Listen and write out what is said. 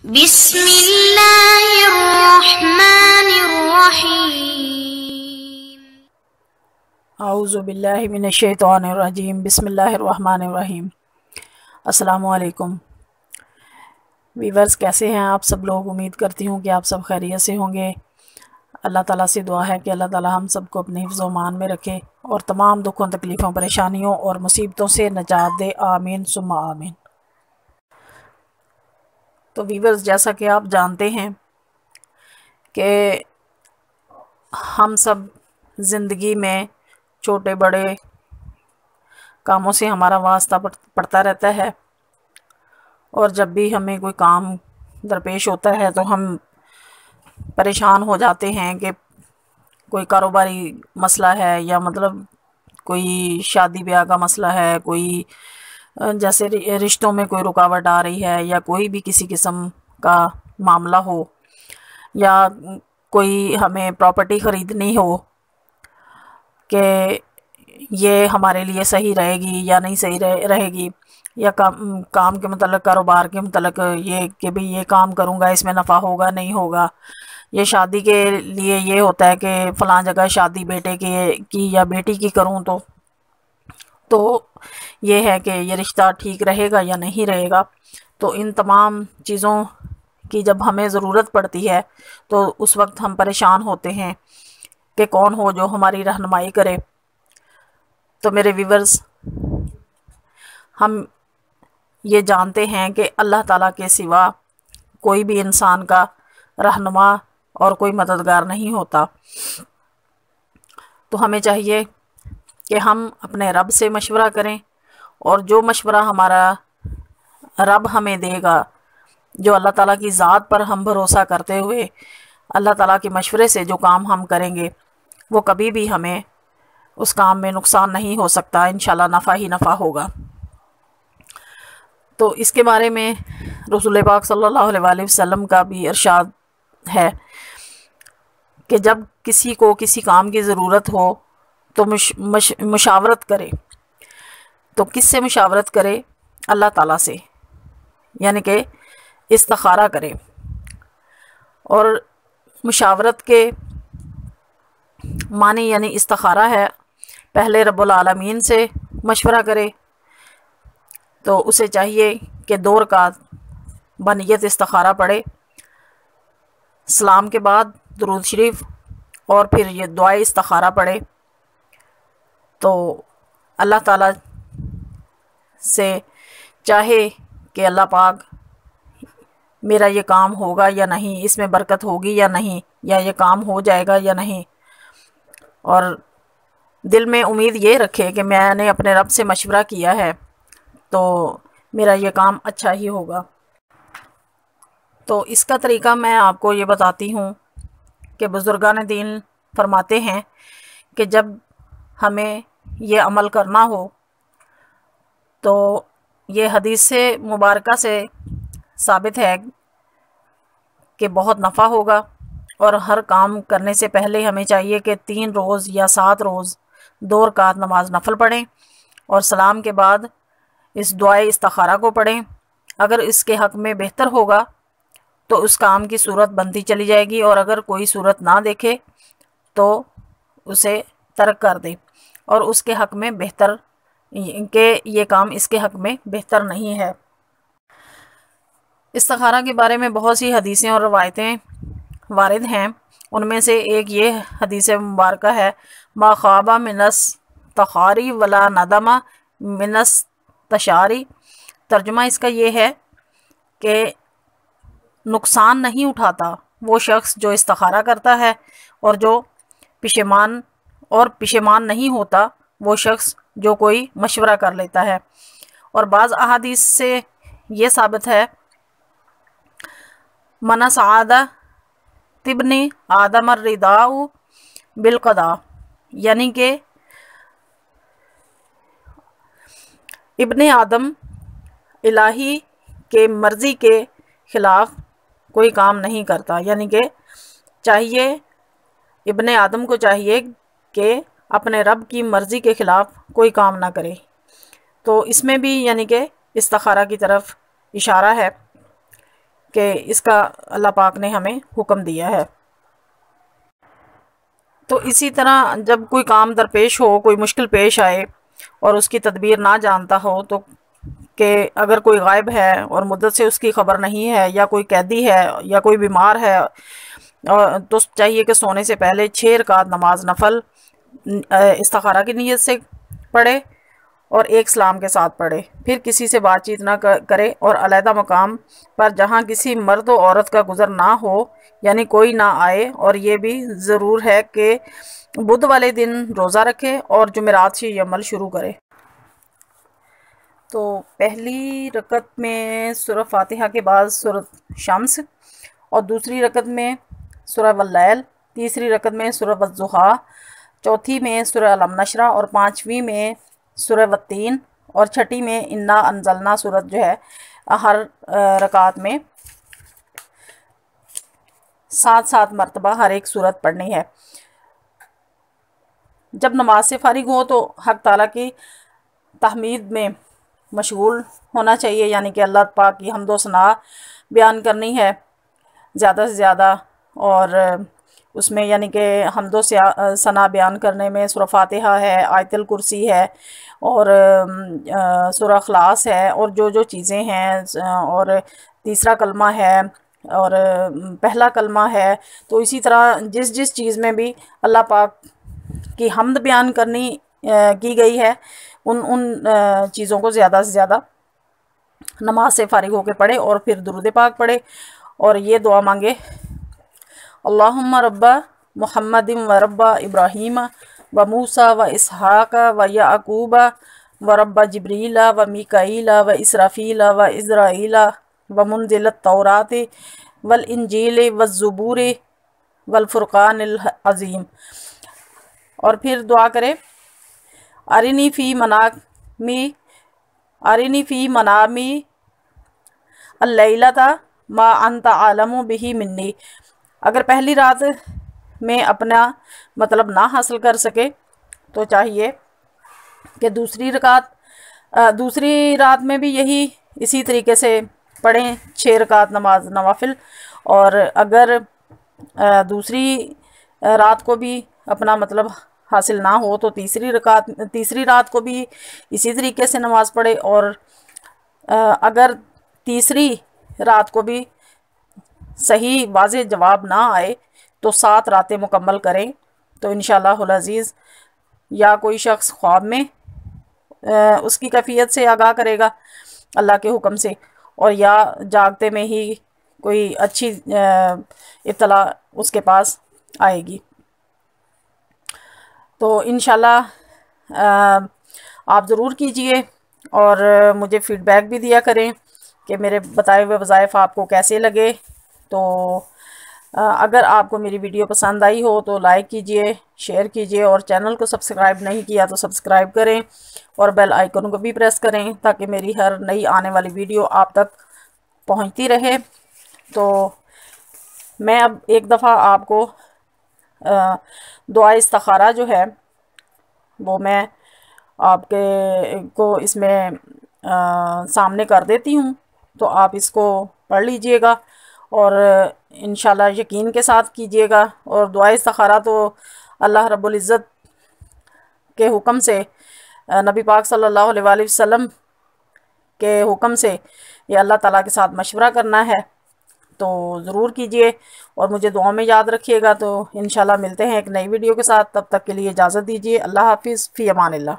بسم اللہ الرحمن الرحیم۔ اعوذ باللہ من الشیطان الرجیم، بسم اللہ الرحمن الرحیم۔ السلام علیکم ویورز، کیسے ہیں آپ سب لوگ؟ امید کرتی ہوں کہ آپ سب خیریت سے ہوں گے۔ اللہ تعالیٰ سے دعا ہے کہ اللہ تعالیٰ ہم سب کو اپنے حفظ و امان میں رکھے اور تمام دکھوں تکلیفوں پریشانیوں اور مصیبتوں سے نجات دے، آمین ثم آمین۔ تو ویورز، جیسا کہ آپ جانتے ہیں کہ ہم سب زندگی میں چھوٹے بڑے کاموں سے ہمارا واسطہ پڑتا رہتا ہے، اور جب بھی ہمیں کوئی کام درپیش ہوتا ہے تو ہم پریشان ہو جاتے ہیں کہ کوئی کاروباری مسئلہ ہے، یا مطلب کوئی شادی بیاہ کا مسئلہ ہے، کوئی جیسے رشتوں میں کوئی رکاوٹ آ رہی ہے، یا کوئی بھی کسی قسم کا معاملہ ہو، یا کوئی ہمیں پراپرٹی خریدنی ہو کہ یہ ہمارے لیے صحیح رہے گی یا نہیں صحیح رہے گی، یا کام کے متعلق، کاروبار کے متعلق، یہ کہ بھی یہ کام کروں گا اس میں نفع ہوگا نہیں ہوگا، یہ شادی کے لیے یہ ہوتا ہے کہ فلاں جگہ شادی بیٹے کی یا بیٹی کی کروں تو یہ ہے کہ یہ رشتہ ٹھیک رہے گا یا نہیں رہے گا۔ تو ان تمام چیزوں کی جب ہمیں ضرورت پڑتی ہے تو اس وقت ہم پریشان ہوتے ہیں کہ کون ہو جو ہماری رہنمائی کرے۔ تو میرے ویورز، ہم یہ جانتے ہیں کہ اللہ تعالیٰ کے سوا کوئی بھی انسان کا رہنما اور کوئی مددگار نہیں ہوتا۔ تو ہمیں چاہیے کہ ہم اپنے رب سے مشورہ کریں، اور جو مشورہ ہمارا رب ہمیں دے گا، جو اللہ تعالیٰ کی ذات پر ہم بھروسہ کرتے ہوئے اللہ تعالیٰ کے مشورے سے جو کام ہم کریں گے، وہ کبھی بھی ہمیں اس کام میں نقصان نہیں ہو سکتا، انشاءاللہ نفع ہی نفع ہوگا۔ تو اس کے بارے میں رسول پاک صلی اللہ علیہ وآلہ وسلم کا بھی ارشاد ہے کہ جب کسی کو کسی کام کی ضرورت ہو تو مشاورت کرے۔ تو کس سے مشاورت کرے؟ اللہ تعالیٰ سے، یعنی کہ استخارہ کرے۔ اور مشاورت کے معنی یعنی استخارہ ہے، پہلے رب العالمین سے مشورہ کرے۔ تو اسے چاہیے کہ 2 رکعت بنیت استخارہ پڑھے، سلام کے بعد درود شریف، اور پھر یہ دعائے استخارہ پڑھے۔ تو اللہ تعالیٰ سے چاہے کہ اللہ پاک میرا یہ کام ہوگا یا نہیں، اس میں برکت ہوگی یا نہیں، یا یہ کام ہو جائے گا یا نہیں، اور دل میں امید یہ رکھے کہ میں نے اپنے رب سے مشورہ کیا ہے تو میرا یہ کام اچھا ہی ہوگا۔ تو اس کا طریقہ میں آپ کو یہ بتاتی ہوں کہ بزرگان دین فرماتے ہیں کہ جب ہمیں یہ عمل کرنا ہو تو یہ حدیث سے مبارکہ سے ثابت ہے کہ بہت نفع ہوگا، اور ہر کام کرنے سے پہلے ہمیں چاہیے کہ 3 روز یا 7 روز 2 رکعت نماز نفل پڑھیں، اور سلام کے بعد اس دعائے استخارہ کو پڑھیں۔ اگر اس کے حق میں بہتر ہوگا تو اس کام کی صورت بنتی چلی جائے گی، اور اگر کوئی صورت نہ دیکھے تو اسے ترک کر دے، اور اس کے حق میں بہتر کہ یہ کام اس کے حق میں بہتر نہیں ہے۔ استخارہ کے بارے میں بہت سی حدیثیں اور روایتیں وارد ہیں۔ ان میں سے ایک یہ حدیث مبارکہ ہے، ما خاب من التخاری ولا ندم من التشاری۔ ترجمہ اس کا یہ ہے کہ نقصان نہیں اٹھاتا وہ شخص جو استخارہ کرتا ہے، اور جو پشیمان نہیں ہوتا وہ شخص جو کوئی مشورہ کر لیتا ہے۔ اور بعض احادیث سے یہ ثابت ہے، من سعاد ابن آدم الرداء بالقضاء، یعنی کہ ابن آدم الہی کے مرضی کے خلاف کوئی کام نہیں کرتا، یعنی کہ چاہیے ابن آدم کو چاہیے کہ اپنے رب کی مرضی کے خلاف کوئی کام نہ کرے۔ تو اس میں بھی یعنی کہ استخارہ کی طرف اشارہ ہے کہ اس کا اللہ پاک نے ہمیں حکم دیا ہے۔ تو اسی طرح جب کوئی کام درپیش ہو، کوئی مشکل پیش آئے اور اس کی تدبیر نہ جانتا ہو، تو کہ اگر کوئی غائب ہے اور مدت سے اس کی خبر نہیں ہے، یا کوئی قیدی ہے یا کوئی بیمار ہے، تو چاہیے کہ سونے سے پہلے 6 رکعت نماز نفل استخارہ کی نیت سے پڑھے اور 1 سلام کے ساتھ پڑھے، پھر کسی سے بات چیت نہ کرے، اور علیحدہ مقام پر جہاں کسی مرد و عورت کا گزر نہ ہو، یعنی کوئی نہ آئے، اور یہ بھی ضرور ہے کہ بدھ والے دن روزہ رکھے اور جمعرات سے یہ عمل شروع کرے۔ تو پہلی رکعت میں سورہ فاتحہ کے بعد سورہ شمس، اور دوسری رکعت میں سورہ واللیل، تیسری رکعت میں سورہ والضحیٰ، چوتھی میں سورہ الم نشرح، اور پانچویں میں سورہ والتین، اور چھٹی میں انا انزلنا سورت جو ہے ہر رکعت میں 7 مرتبہ ہر ایک سورت پڑھنی ہے۔ جب نماز سے فارغ ہو تو حق تعالیٰ کی تحمید میں مشغول ہونا چاہیے، یعنی کہ اللہ پاک کی حمد و ثنا بیان کرنی ہے زیادہ سے زیادہ، اور اس میں یعنی کہ حمد و ثنا بیان کرنے میں سورہ فاتحہ ہے، آیت الکرسی ہے، اور سورہ اخلاص ہے، اور جو چیزیں ہیں، اور تیسرا کلمہ ہے، اور پہلا کلمہ ہے۔ تو اسی طرح جس چیز میں بھی اللہ پاک کی حمد بیان کی گئی ہے، ان چیزوں کو زیادہ سے زیادہ نماز سے فارغ ہو کے پڑھے، اور پھر درود پاک پڑھے، اور یہ دعا مانگے: اللہم رب محمد و رب ابراہیم و موسیٰ و اسحاق و یعقوب و رب جبریل و میکائیل و اسرافیل و عزرائیل و منزل التوراۃ والانجیل والزبور والفرقان العظیم۔ اور پھر دعا کرے: ارنی فی منامی اللیلۃ ما انت عالم بہ منی۔ اگر پہلی رات میں اپنا مطلب نہ حاصل کر سکے تو چاہیے کہ دوسری رات میں بھی اسی طریقے سے پڑھیں 6 رکعت نماز نوافل، اور اگر دوسری رات کو بھی اپنا مطلب حاصل نہ ہو تو تیسری رات کو بھی اسی طریقے سے نماز پڑھے، اور اگر تیسری رات کو بھی صحیح واضح جواب نہ آئے تو 7 راتیں مکمل کریں۔ تو انشاءاللہ العزیز یا کوئی شخص خواب میں اس کی کیفیت سے آگاہ کرے گا اللہ کے حکم سے، اور یا جاگتے میں ہی کوئی اچھی اطلاع اس کے پاس آئے گی۔ تو انشاءاللہ آپ ضرور کیجئے، اور مجھے فیڈ بیک بھی دیا کریں کہ میرے بتائے ہوئے وظائف آپ کو کیسے لگے۔ تو اگر آپ کو میری ویڈیو پسند آئی ہو تو لائک کیجئے، شیئر کیجئے، اور چینل کو سبسکرائب نہیں کیا تو سبسکرائب کریں، اور بیل آئیکن کو بھی پریس کریں تاکہ میری ہر نئی آنے والی ویڈیو آپ تک پہنچتی رہے۔ تو میں اب ایک دفعہ آپ کو دعا استخارہ جو ہے وہ میں آپ کو اس میں سامنے کر دیتی ہوں، تو آپ اس کو پڑھ لیجئے گا، اور انشاءاللہ یقین کے ساتھ کیجئے گا۔ اور دعا استخارہ تو اللہ رب العزت کے حکم سے، نبی پاک صلی اللہ علیہ وآلہ وسلم کے حکم سے یہ اللہ تعالیٰ کے ساتھ مشورہ کرنا ہے، تو ضرور کیجئے، اور مجھے دعاؤں میں یاد رکھیے گا۔ تو انشاءاللہ ملتے ہیں ایک نئی ویڈیو کے ساتھ، تب تک کے لیے اجازت دیجیے۔ اللہ حافظ، فی امان اللہ۔